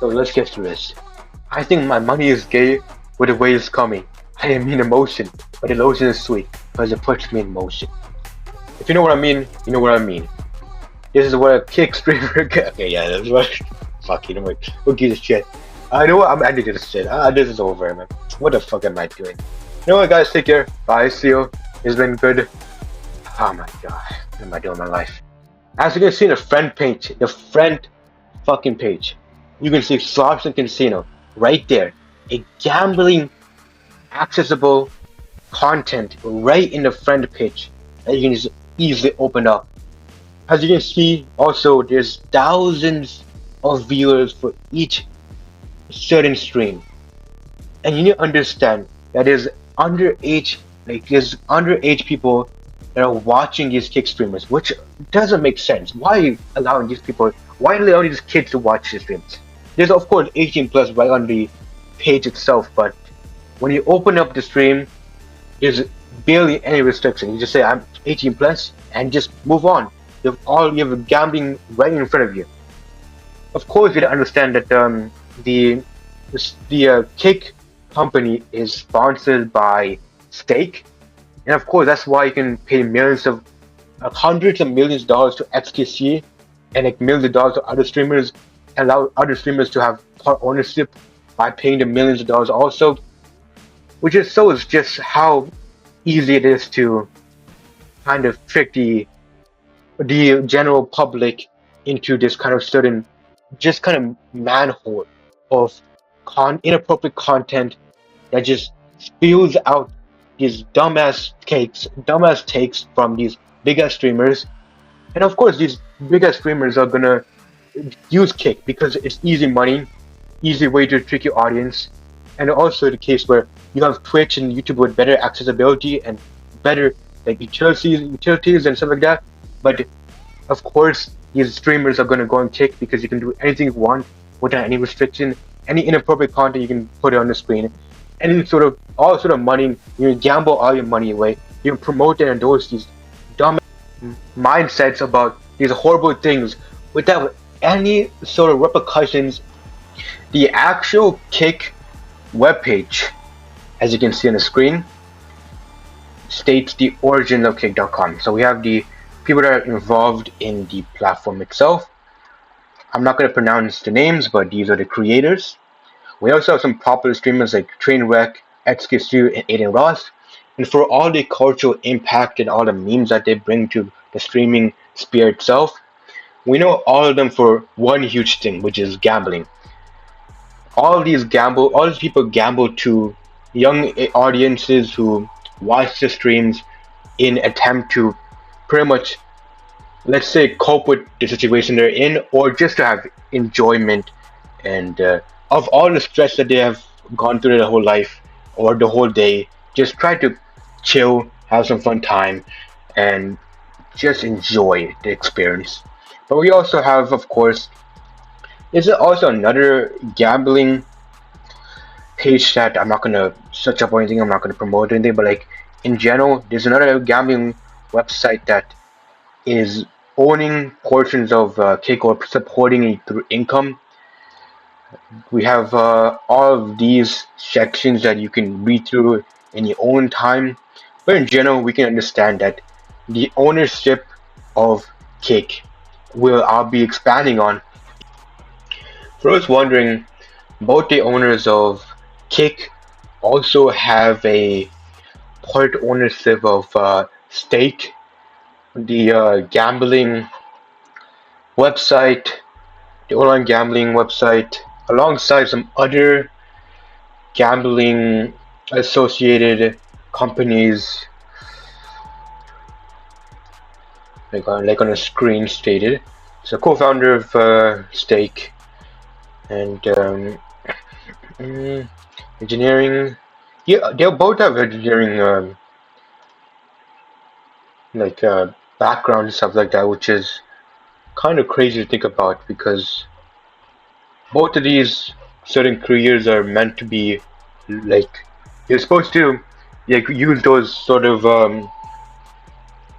So let's get through this. I think my money is gay with the way it's coming. I am in emotion, but the lotion is sweet because it puts me in motion. If you know what I mean, you know what I mean. This is what a kick streamer. Okay, yeah, that's what. Fuck you, know who gives a shit? I know what I'm ending this shit. This is over, man. What the fuck am I doing? You know what, guys? Take care. Bye. See you. It's been good. Oh my god, what am I doing in my life? As you can see in the friend page, the friend fucking page, you can see Slots and Casino right there. A gambling accessible content right in the friend page that you can just easily open up. As you can see, also there's thousands of viewers for each certain stream, and you need to understand that there's underage people that are watching these kick streamers, which doesn't make sense. Why are you allowing these people? Why are you allowing these kids to watch these streams? There's of course 18 plus right on the page itself, but when you open up the stream, there's barely any restriction. You just say I'm 18 plus and just move on. You have gambling right in front of you. Of course, you gotta understand that the Kick company is sponsored by Stake, and of course that's why you can pay hundreds of millions of dollars to XQC and like millions of dollars to other streamers, allow other streamers to have part ownership by paying them millions of dollars also, which just shows just how easy it is to kind of trick the general public into this kind of certain, just kind of manhole of inappropriate content that just spews out these dumbass takes from these big ass streamers. And of course, these big ass streamers are gonna use Kick because it's easy money, easy way to trick your audience, and also the case where you have Twitch and YouTube with better accessibility and better like utilities and stuff like that. But of course, these streamers are gonna go on Kick because you can do anything you want without any restriction, any inappropriate content you can put it on the screen, all sort of money. You gamble all your money away. You promote and endorse these dumb mindsets about these horrible things without any sort of repercussions. The actual Kick webpage, as you can see on the screen, states the origin of Kick.com. So we have the people that are involved in the platform itself. I'm not going to pronounce the names, but these are the creators. We also have some popular streamers like Trainwreck, XQC, and Aiden Ross. And for all the cultural impact and all the memes that they bring to the streaming sphere itself, we know all of them for one huge thing, which is gambling. All these people gamble to young audiences who watch the streams in attempt to pretty much, let's say, cope with the situation they're in, or just to have enjoyment and of all the stress that they have gone through their whole life or the whole day. Just try to chill, have some fun time, and just enjoy the experience. But we also have, of course, is also another gambling page that I'm not gonna search up or anything. I'm not gonna promote anything, but like in general, there's another gambling website that is owning portions of Kick or supporting it through income. We have all of these sections that you can read through in your own time, but in general, we can understand that the ownership of Kick I'll be expanding on. For those wondering, both the owners of Kick also have a part ownership of Stake, the gambling website, the online gambling website, alongside some other gambling associated companies, like on a screen stated. So co-founder of Stake and engineering. Yeah, they both have engineering background and stuff like that, which is kind of crazy to think about because both of these certain careers are meant to be like you're supposed to use those sort of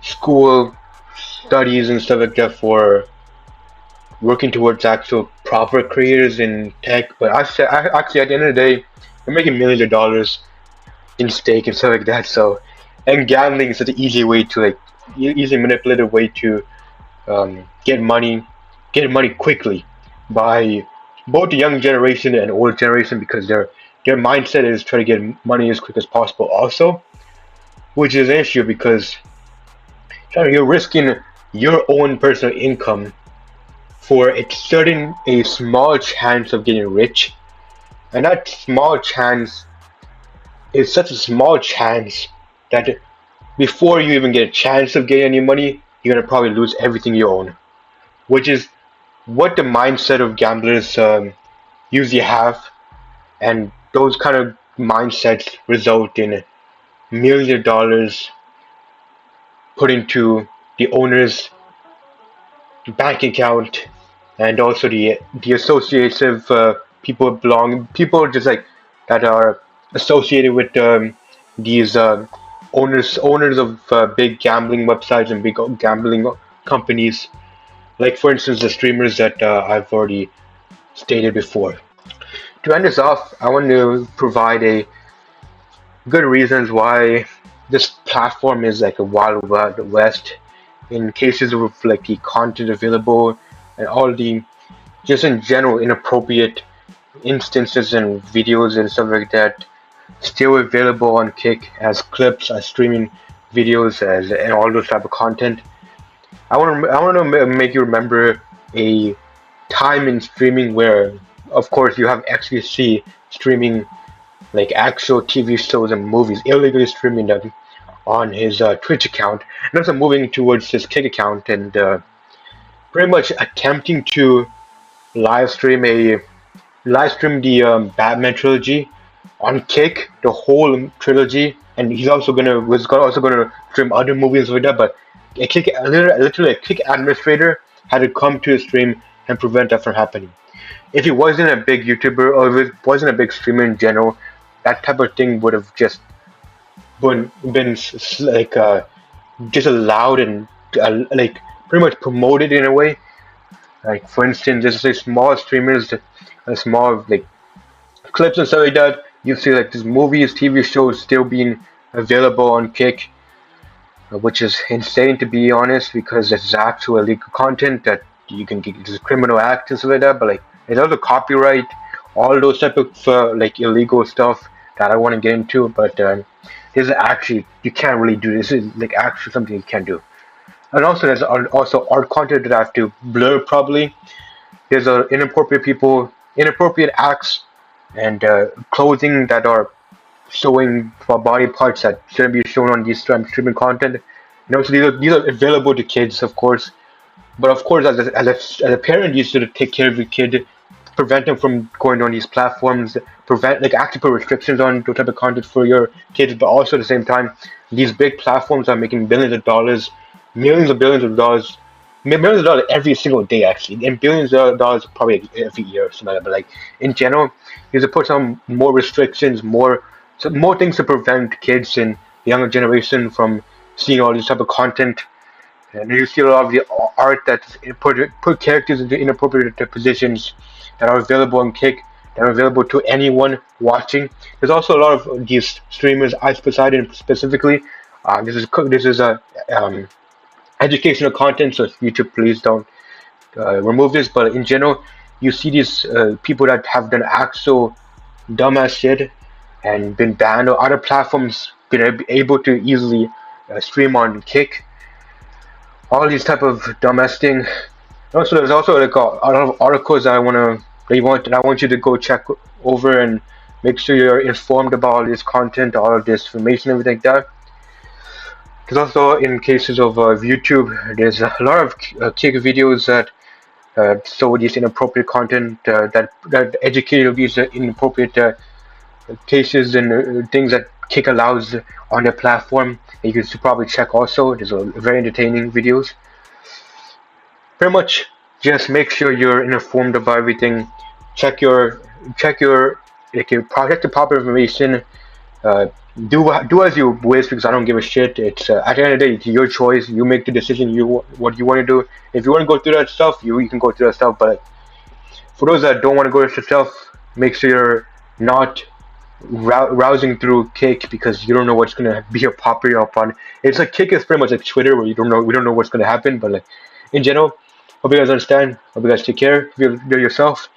school studies and stuff like that for working towards actual proper careers in tech. But actually, at the end of the day, you're making millions of dollars in stake and stuff like that. So, and gambling is such an easy way to like easily manipulative way to get money quickly by both the young generation and old generation because their mindset is try to get money as quick as possible. Also, which is an issue because you're risking your own personal income for a small chance of getting rich, and that small chance is such a small chance that before you even get a chance of getting any money, you're gonna probably lose everything you own, which is what the mindset of gamblers usually have, and those kind of mindsets result in millions of dollars put into the owner's bank account, and also the associative people just like that are associated with these owners of big gambling websites and big gambling companies. Like for instance, the streamers that I've already stated before. To end this off, I want to provide a good reasons why this platform is like a wild west in cases of like the content available and all the just in general inappropriate instances and videos and stuff like that still available on Kick as clips, as streaming videos, as and all those type of content. I want to make you remember a time in streaming where, of course, you have XQC streaming like actual TV shows and movies, illegally streaming them on his Twitch account, and also moving towards his Kick account and pretty much attempting to live stream a live stream the Batman trilogy on Kick, the whole trilogy, and he's also also gonna stream other movies with that. But literally a Kick administrator had to come to the stream and prevent that from happening. If he wasn't a big YouTuber or if it wasn't a big streamer in general, that type of thing would have just been like just allowed and like pretty much promoted in a way. Like for instance, there's like small streamers, small like clips and stuff like that. You see like these movies, TV shows still being available on Kick, which is insane to be honest, because it's actual illegal content that you can get this criminal act and stuff like that. But like it's also copyright, all those type of like illegal stuff that I want to get into. But this is actually you can't really do this. This is like actually something you can't do. And also there's also art content that I have to blur probably. There's inappropriate acts and clothing that are showing for body parts that shouldn't be shown on these streaming content. And also these are available to kids, of course. But of course, as a parent, you should take care of your kid, prevent them from going on these platforms, prevent like actually put restrictions on those type of content for your kids. But also at the same time, these big platforms are making billions of dollars, millions of billions of dollars, millions of dollars every single day actually, and billions of dollars probably every year or something like that. But like in general, you have to put some more restrictions, more things to prevent kids and the younger generation from seeing all this type of content. And you see a lot of the art that's put characters into inappropriate positions that are available on Kick, that are available to anyone watching. There's also a lot of these streamers, Ice Poseidon specifically. This is a educational content, so YouTube, please don't remove this. But in general, you see these people that have done actual dumbass shit and been banned or other platforms been able to easily stream on Kick. All these type of dumbass thing. Also, there's also like a lot of articles that I want you to go check over and make sure you're informed about all this content, all of this information, everything like that. There's also in cases of YouTube, there's a lot of Kick videos that show these inappropriate content that educate these inappropriate cases and things that Kick allows on their platform. You can probably check also. There's a very entertaining videos. Pretty much, just make sure you're informed about everything. Check your project the proper information. Do as you wish because I don't give a shit. It's at the end of the day, it's your choice. You make the decision. What you want to do. If you want to go through that stuff, you can go through that stuff. But For those that don't want to go yourself, make sure you're not rousing through Kick because you don't know what's gonna be a popular upon. It's like Kick is pretty much like Twitter where you don't know we don't know what's gonna happen, but like in general, hope you guys understand. Hope you guys take care of yourself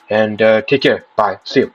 and take care. Bye. See you.